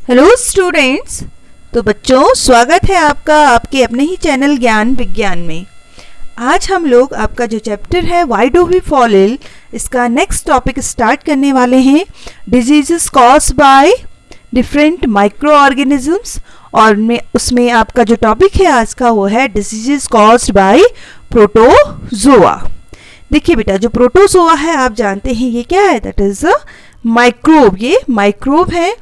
Hello students. तो बच्चों, स्वागत है आपका आपके अपने ही चैनल ज्ञान विज्ञान में। आज हम लोग आपका जो चैप्टर है why do we fall ill, इसका नेक्स्ट टॉपिक स्टार्ट करने वाले हैं। Diseases caused by different microorganisms, और उसमें आपका जो टॉपिक है आज का वो है डिजीजेस कॉज्ड बाय प्रोटोजोआ। देखिए बेटा, जो प्रोटोजोआ है आप जानते हैं ये क्या है, दैट इज अ माइक्रोब। ये माइक्रोब है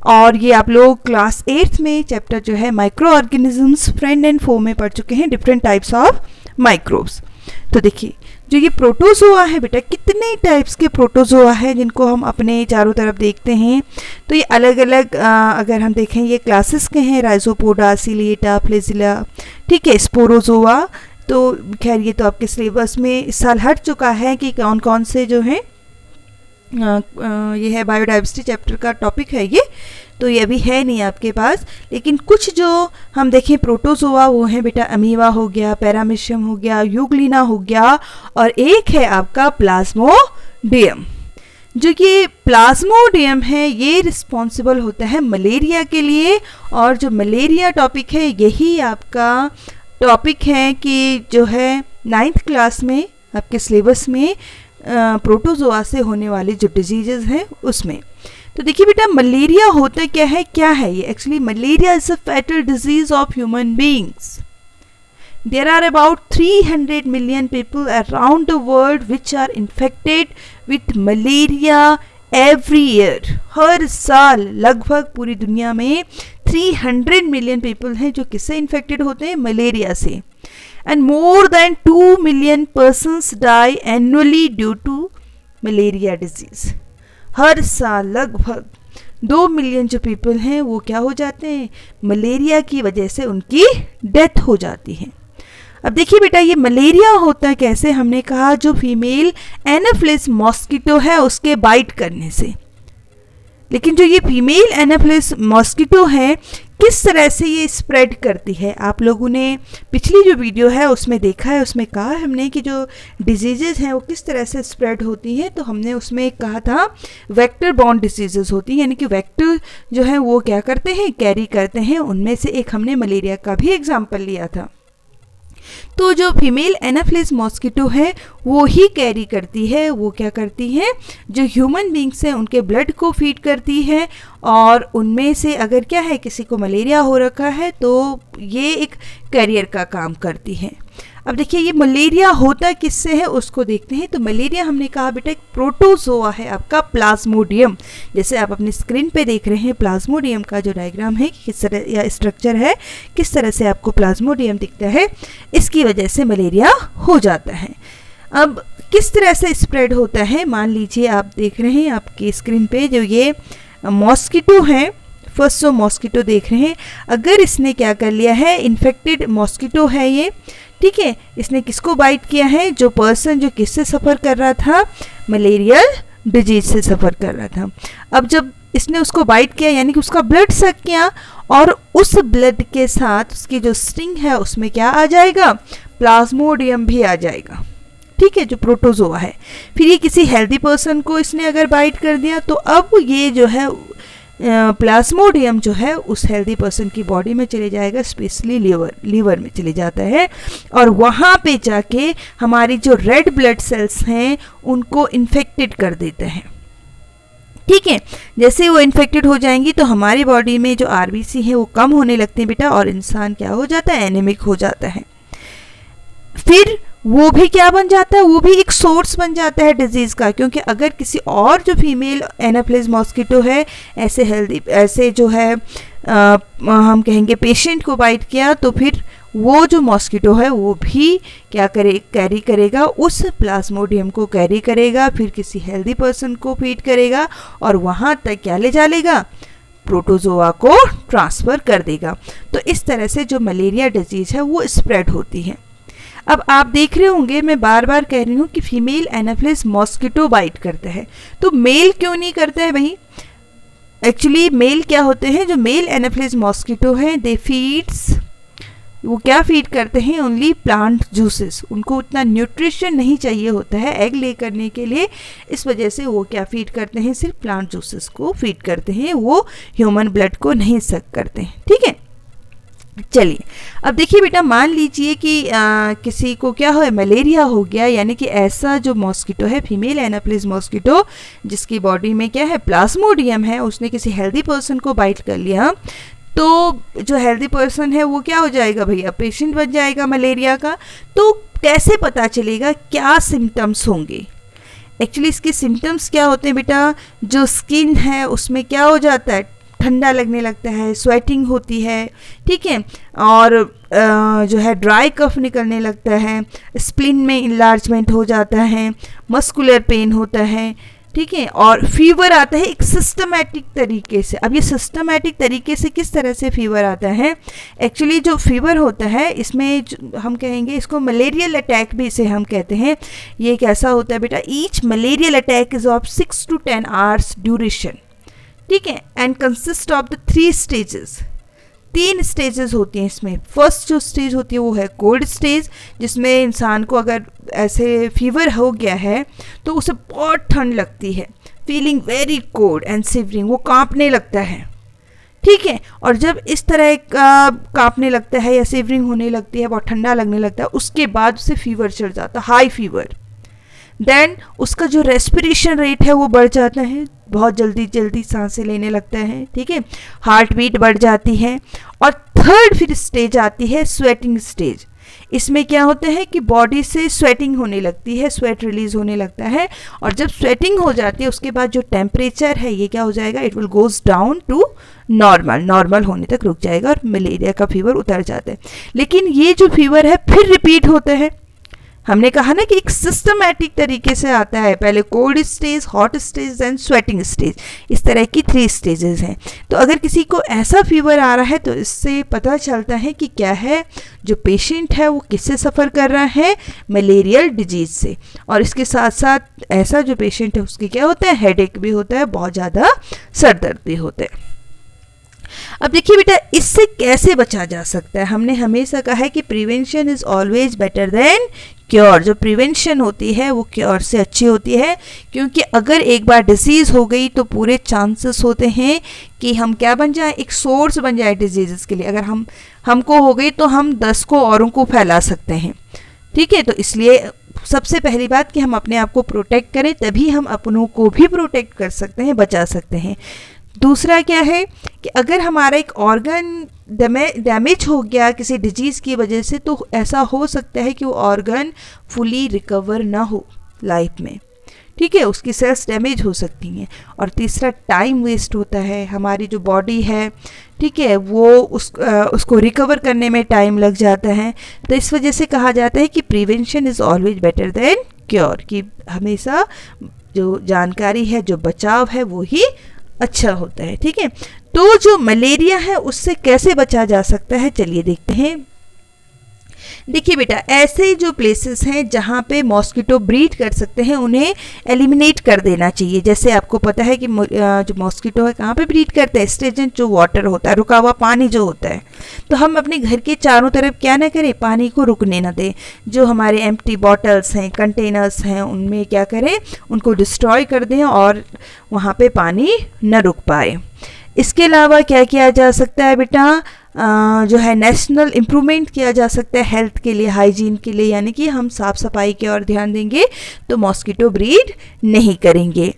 और ये आप लोग क्लास 8th में चैप्टर जो है माइक्रो ऑर्गेनिजम्स फ्रेंड एंड फो में पढ़ चुके हैं, डिफरेंट टाइप्स ऑफ माइक्रोब्स। तो देखिए, जो ये प्रोटोजोआ है बेटा, कितने टाइप्स के प्रोटोजोआ है जिनको हम अपने चारों तरफ देखते हैं। तो ये अलग अलग अगर हम देखें ये क्लासेस के हैं, राइजोपोडा, सिलिएटा, फ्लेजिला, ठीक है, स्पोरोजोआ। तो खैर ये तो आपके सिलेबस में इस साल हट चुका है कि कौन कौन से जो हैं ये है बायोडाइवर्सिटी चैप्टर का टॉपिक है ये, तो ये अभी है नहीं आपके पास। लेकिन कुछ जो हम देखें प्रोटोजोआ वो है बेटा, अमीबा हो गया, पैरामीशियम हो गया, यूग्लिना हो गया, और एक है आपका प्लाज्मोडियम। जो ये प्लाज्मोडियम है ये रिस्पॉन्सिबल होता है मलेरिया के लिए, और जो मलेरिया टॉपिक है यही आपका टॉपिक है कि जो है 9th क्लास में आपके सिलेबस में प्रोटोजोआ से होने वाली जो डिजीजेज हैं उसमें। तो देखिए बेटा, मलेरिया होता क्या है ये actually malaria is a fatal disease of human beings. There are about 300 million people around the world which are infected with malaria every year. हर साल लगभग पूरी दुनिया में 300 मिलियन पीपल हैं जो किससे इन्फेक्टेड होते हैं, मलेरिया से। And more than 2 million persons die annually due to malaria disease. हर साल लगभग 2 मिलियन जो पीपल हैं वो क्या हो जाते हैं, मलेरिया की वजह से उनकी डेथ हो जाती है। अब देखिए बेटा, ये मलेरिया होता है कैसे, हमने कहा जो फीमेल एनाफिलिस मॉस्किटो है उसके बाइट करने से। लेकिन जो ये फीमेल एनाफिलिस मॉस्किटो है किस तरह से ये स्प्रेड करती है, आप लोगों ने पिछली जो वीडियो है उसमें देखा है, उसमें कहा हमने कि जो डिजीजेज हैं वो किस तरह से स्प्रेड होती हैं। तो हमने उसमें कहा था वेक्टर बॉर्न डिजीजेज होती हैं, यानी कि वेक्टर जो है वो क्या करते हैं, कैरी करते हैं। उनमें से एक हमने मलेरिया का भी एग्जाम्पल लिया था। तो जो फीमेल एनाफिलिस मॉस्किटो है वो ही कैरी करती है, वो क्या करती है, जो ह्यूमन बींग्स हैं उनके ब्लड को फीड करती है, और उनमें से अगर क्या है किसी को मलेरिया हो रखा है तो ये एक कैरियर का काम करती है। अब देखिए, ये मलेरिया होता किससे है उसको देखते हैं। तो मलेरिया हमने कहा बेटा एक प्रोटोजोआ है आपका, प्लाज्मोडियम। जैसे आप अपनी स्क्रीन पे देख रहे हैं प्लाज्मोडियम का जो डायग्राम है, किस तरह या स्ट्रक्चर है, किस तरह से आपको प्लाज्मोडियम दिखता है, इसकी वजह से मलेरिया हो जाता है। अब किस तरह से स्प्रेड होता है, मान लीजिए आप देख रहे हैं आपकी स्क्रीन पे जो ये मॉस्किटो है, फर्स्ट जो मॉस्किटो देख रहे हैं, अगर इसने क्या कर लिया है, इन्फेक्टेड मॉस्किटो है ये, ठीक है, इसने किसको बाइट किया है, जो पर्सन जो किससे सफ़र कर रहा था, मलेरियल डिजीज से सफ़र कर रहा था। अब जब इसने उसको बाइट किया यानी कि उसका ब्लड सक किया, और उस ब्लड के साथ उसकी जो स्टिंग है उसमें क्या आ जाएगा, प्लाज्मोडियम भी आ जाएगा, ठीक है, जो प्रोटोजोआ है। फिर ये किसी हेल्दी पर्सन को इसने अगर बाइट कर दिया तो अब ये जो है प्लाज्मोडियम जो है उस हेल्दी पर्सन की बॉडी में चले जाएगा, स्पेशली लीवर में चले जाता है, और वहाँ पे जाके हमारी जो रेड ब्लड सेल्स हैं उनको इन्फेक्टेड कर देते हैं, ठीक है। जैसे वो इन्फेक्टेड हो जाएंगी तो हमारी बॉडी में जो आरबीसी है वो कम होने लगते हैं बेटा, और इंसान क्या हो जाता है, एनीमिक हो जाता है। फिर वो भी क्या बन जाता है, वो भी एक सोर्स बन जाता है डिजीज़ का, क्योंकि अगर किसी और जो फीमेल एनाफिलिस मॉस्किटो है ऐसे जो है हम कहेंगे पेशेंट को बाइट किया, तो फिर वो जो मॉस्किटो है वो भी क्या कैरी करेगा, उस प्लाज्मोडियम को कैरी करेगा, फिर किसी हेल्दी पर्सन को फीड करेगा, और वहाँ तक क्या ले जाएगा, प्रोटोजोआ को ट्रांसफ़र कर देगा। तो इस तरह से जो मलेरिया डिजीज़ है वो स्प्रेड होती है। अब आप देख रहे होंगे मैं बार बार कह रही हूँ कि फीमेल एनाफिलिस मॉस्किटो बाइट करता है, तो मेल क्यों नहीं करता है भाई। एक्चुअली मेल क्या होते हैं, जो मेल एनाफिलिस मॉस्किटो हैं दे फीड्स वो क्या फीड करते हैं, ओनली प्लांट जूसेस। उनको उतना न्यूट्रिशन नहीं चाहिए होता है एग ले करने के लिए, इस वजह से वो क्या फीड करते हैं, सिर्फ प्लांट जूसेस को फीड करते हैं, वो ह्यूमन ब्लड को नहीं सक करते हैं। ठीक है, चलिए अब देखिए बेटा, मान लीजिए कि किसी को क्या हो, मलेरिया हो गया, यानी कि ऐसा जो मॉस्किटो है, फीमेल एनाप्लिस मॉस्किटो, जिसकी बॉडी में क्या है, प्लाज्मोडियम है, उसने किसी हेल्दी पर्सन को बाइट कर लिया, तो जो हेल्दी पर्सन है वो क्या हो जाएगा भैया, पेशेंट बन जाएगा मलेरिया का। तो कैसे पता चलेगा, क्या सिम्टम्स होंगे? एक्चुअली इसके सिम्टम्स क्या होते हैं बेटा, जो स्किन है उसमें क्या हो जाता है, ठंडा लगने लगता है, स्वेटिंग होती है, ठीक है, और जो है ड्राई कफ निकलने लगता है, स्प्लिन में इनलार्जमेंट हो जाता है, मस्कुलर पेन होता है, ठीक है, और फीवर आता है एक सिस्टमैटिक तरीके से। अब ये सिस्टमैटिक तरीके से किस तरह से फीवर आता है, एक्चुअली जो फीवर होता है इसमें हम कहेंगे इसको मलेरियल अटैक भी इसे हम कहते हैं। ये एक ऐसा होता है बेटा, each malarial attack is of 6 to 10 hours duration, ठीक है, and consist of the 3 stages। 3 stages होती हैं इसमें। फर्स्ट जो स्टेज होती है वो है कोल्ड स्टेज, जिसमें इंसान को अगर ऐसे फीवर हो गया है तो उसे बहुत ठंड लगती है, feeling very cold and shivering, वो कांपने लगता है, ठीक है। और जब इस तरह का कांपने लगता है या सिवरिंग होने लगती है, बहुत ठंडा लगने लगता है, उसके बाद उसे फीवर चढ़ जाता है, हाई फीवर। देन उसका जो रेस्पिरेशन रेट है वो बढ़ जाता है, बहुत जल्दी जल्दी सांसें लेने लगता है, ठीक है, हार्ट बीट बढ़ जाती है। और थर्ड फिर स्टेज आती है स्वेटिंग स्टेज। इसमें क्या होता है कि बॉडी से स्वेटिंग होने लगती है, स्वेट रिलीज होने लगता है, और जब स्वेटिंग हो जाती है उसके बाद जो टेम्परेचर है ये क्या हो जाएगा, it will goes down to normal होने तक रुक जाएगा और मलेरिया का फीवर उतर जाता है। लेकिन ये जो फीवर है फिर रिपीट होता है। हमने कहा ना कि एक सिस्टमैटिक तरीके से आता है, पहले cold stage, hot stage and sweating stage, इस तरह की 3 स्टेजेस हैं। तो अगर किसी को ऐसा फीवर आ रहा है तो इससे पता चलता है कि क्या है, जो पेशेंट है वो किससे सफ़र कर रहा है, मलेरियल डिजीज़ से। और इसके साथ साथ ऐसा जो पेशेंट है उसके क्या होता है, हेडेक भी होता है, बहुत ज़्यादा सर दर्द भी होता है। अब देखिए बेटा, इससे कैसे बचा जा सकता है। हमने हमेशा कहा है कि prevention is always better than cure. जो प्रिवेंशन होती है वो क्योर से अच्छी होती है, क्योंकि अगर एक बार डिसीज़ हो गई तो पूरे चांसेस होते हैं कि हम क्या बन जाए, एक सोर्स बन जाए डिजीज़ के लिए। अगर हमको हो गई तो हम 10 को औरों को फैला सकते हैं, ठीक है। तो इसलिए सबसे पहली बात कि हम अपने आप को प्रोटेक्ट करें, तभी हम अपनों को भी प्रोटेक्ट कर सकते हैं, बचा सकते हैं। दूसरा क्या है कि अगर हमारा एक ऑर्गन डैमेज हो गया किसी डिजीज़ की वजह से, तो ऐसा हो सकता है कि वो ऑर्गन फुली रिकवर ना हो लाइफ में, ठीक है, उसकी सेल्स डैमेज हो सकती हैं। और तीसरा टाइम वेस्ट होता है, हमारी जो बॉडी है, ठीक है, वो उसको रिकवर करने में टाइम लग जाता है। तो इस वजह से कहा जाता है कि prevention is always better than cure, कि हमेशा जो जानकारी है, जो बचाव है वो ही अच्छा होता है, ठीक है। तो जो मलेरिया है उससे कैसे बचा जा सकता है, चलिए देखते हैं। देखिए बेटा, ऐसे जो प्लेसेस हैं जहाँ पे मॉस्किटो ब्रीड कर सकते हैं उन्हें एलिमिनेट कर देना चाहिए। जैसे आपको पता है कि जो मॉस्किटो है कहाँ पे ब्रीड करते हैं, स्टेजेंट जो वाटर होता है, रुका हुआ पानी जो होता है। तो हम अपने घर के चारों तरफ क्या ना करें, पानी को रुकने ना दें। जो हमारे एम्प्टी बॉटल्स हैं, कंटेनर्स हैं, उनमें क्या करें, उनको डिस्ट्रॉय कर दें और वहाँ पे पानी न रुक पाए। इसके अलावा क्या किया जा सकता है बेटा, जो है नेशनल इम्प्रूवमेंट किया जा सकता है हेल्थ के लिए, हाइजीन के लिए, यानी कि हम साफ़ सफाई की ओर ध्यान देंगे तो मॉस्किटो ब्रीड नहीं करेंगे।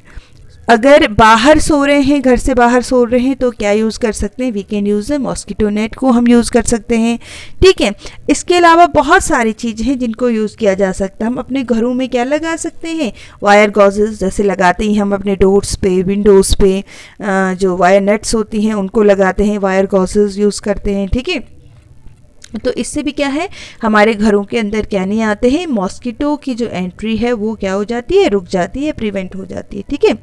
अगर बाहर सो रहे हैं, घर से बाहर सो रहे हैं, तो क्या यूज़ कर सकते हैं, we can use mosquito net को हम यूज़ कर सकते हैं, ठीक है। इसके अलावा बहुत सारी चीज़ें हैं जिनको यूज़ किया जा सकता है। हम अपने घरों में क्या लगा सकते हैं, वायर गॉजेस जैसे लगाते हैं हम अपने डोर्स पे, विंडोज़ पे, जो वायर नेट्स होती हैं उनको लगाते हैं, वायर गॉजेस यूज़ करते हैं, ठीक है। तो इससे भी क्या है, हमारे घरों के अंदर क्या नहीं आते हैं, मॉस्किटो की जो एंट्री है वो क्या हो जाती है, रुक जाती है, प्रिवेंट हो जाती है, ठीक है।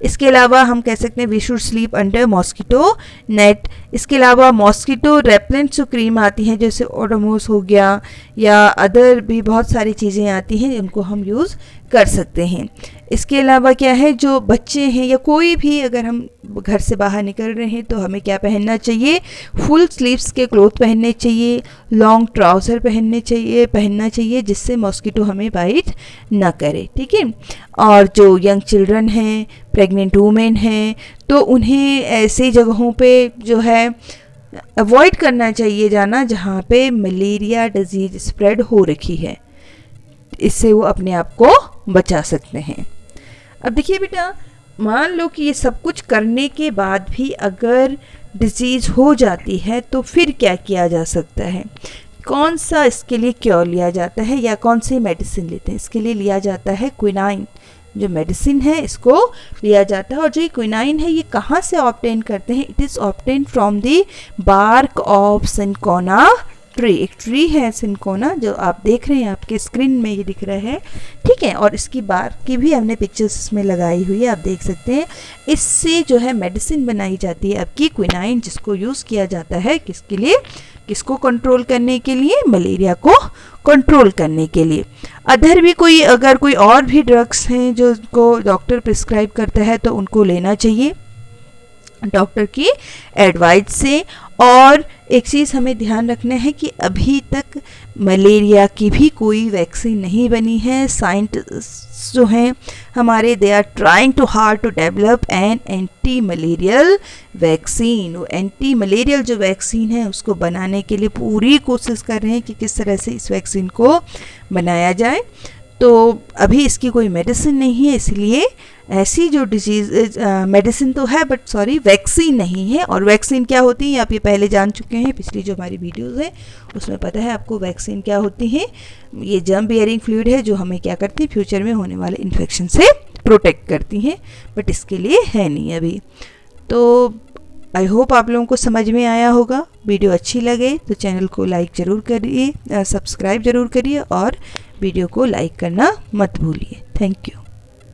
इसके अलावा हम कह सकते हैं we should sleep under mosquito net. इसके अलावा मॉस्किटो रेपेलेंट जो क्रीम आती हैं, जैसे ओडोमोस हो गया या अदर भी बहुत सारी चीज़ें आती हैं, उनको हम यूज़ कर सकते हैं। इसके अलावा क्या है, जो बच्चे हैं या कोई भी, अगर हम घर से बाहर निकल रहे हैं तो हमें क्या पहनना चाहिए, फुल स्लीव्स के क्लोथ पहनने चाहिए, लॉन्ग ट्राउज़र पहनना चाहिए जिससे मॉस्किटो हमें बाइट ना करे, ठीक है। और जो यंग चिल्ड्रन हैं, प्रेग्नेंट वुमेन हैं, तो उन्हें ऐसी जगहों पे जो है अवॉइड करना चाहिए जाना जहाँ पे मलेरिया डिजीज़ स्प्रेड हो रखी है, इससे वो अपने आप को बचा सकते हैं। अब देखिए बेटा, मान लो कि ये सब कुछ करने के बाद भी अगर डिजीज़ हो जाती है तो फिर क्या किया जा सकता है, कौन सा इसके लिए क्योर लिया जाता है या कौन सी मेडिसिन लेते हैं। इसके लिए लिया जाता है क्विनाइन, जो मेडिसिन है इसको लिया जाता है। और जो ये क्विनाइन है ये कहाँ से ऑब्टेन करते हैं, it is obtain from the bark of cinchona tree. एक ट्री है सिनकोना जो आप देख रहे हैं, आपके स्क्रीन में ये दिख रहा है, ठीक है। और इसकी बार्क की भी हमने पिक्चर्स इसमें लगाई हुई है, आप देख सकते हैं। इससे जो है मेडिसिन बनाई जाती है आपकी क्विनाइन, जिसको यूज़ किया जाता है किसके लिए, किसको कंट्रोल करने के लिए, मलेरिया को कंट्रोल करने के लिए। अदर भी कोई, अगर कोई और भी ड्रग्स हैं जो को डॉक्टर प्रिस्क्राइब करता है तो उनको लेना चाहिए डॉक्टर की एडवाइस से। और एक चीज़ हमें ध्यान रखना है कि अभी तक मलेरिया की भी कोई वैक्सीन नहीं बनी है। साइंटिस्ट जो हैं हमारे, they are trying to hard to develop an anti malarial vaccine. वो एंटी मलेरियल जो वैक्सीन है उसको बनाने के लिए पूरी कोशिश कर रहे हैं कि किस तरह से इस वैक्सीन को बनाया जाए। तो अभी इसकी कोई मेडिसिन नहीं है, इसलिए ऐसी जो डिजीज़, मेडिसिन तो है बट सॉरी वैक्सीन नहीं है। और वैक्सीन क्या होती है आप ये पहले जान चुके हैं, पिछली जो हमारी वीडियोज़ है उसमें पता है आपको वैक्सीन क्या होती है। ये जर्म बियरिंग फ्लूइड है जो हमें क्या करती है, फ्यूचर में होने वाले इन्फेक्शन से प्रोटेक्ट करती हैं, बट इसके लिए है नहीं अभी। तो आई होप आप लोगों को समझ में आया होगा। वीडियो अच्छी लगे तो चैनल को लाइक ज़रूर करिए, सब्सक्राइब ज़रूर करिए और वीडियो को लाइक करना मत भूलिए। Thank you.